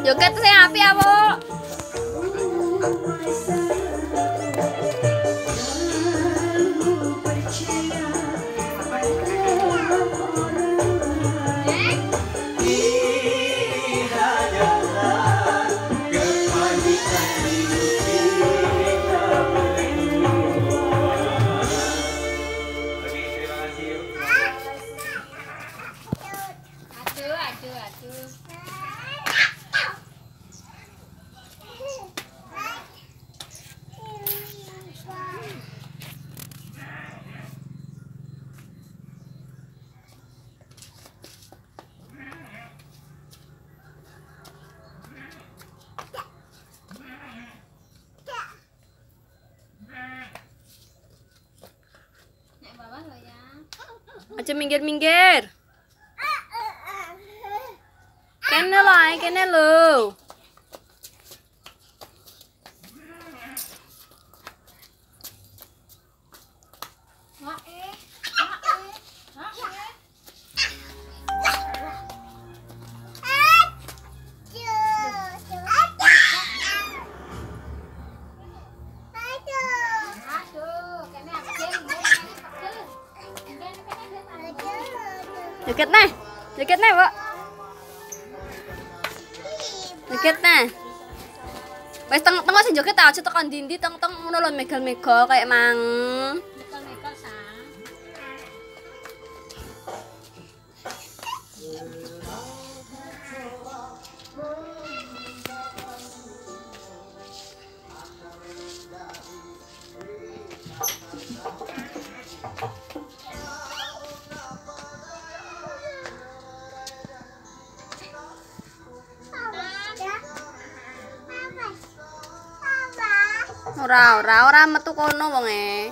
Joget sing apik ya, Bu. Aja minggir-minggir. Kene lah, kene lo. Joget nih, Bu. Joget nih. Wes tengok sing joget aja tekan dindi teng ngono lho megal-megal kayak mang. Megal-megal sang. Ora metu kono wonge.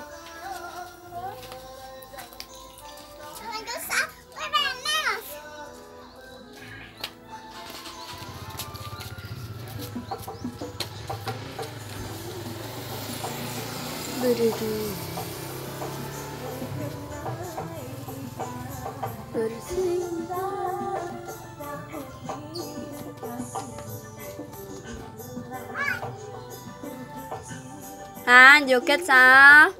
Joget sa.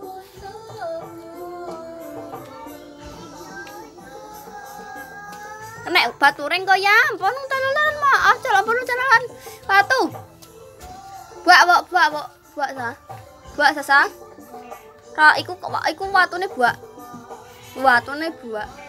Nek baturing kok ya, ampun telalan maaf, ampun telalan. Batu. Buak sa. Buak sa. Ra iku watune buak. Watune buak.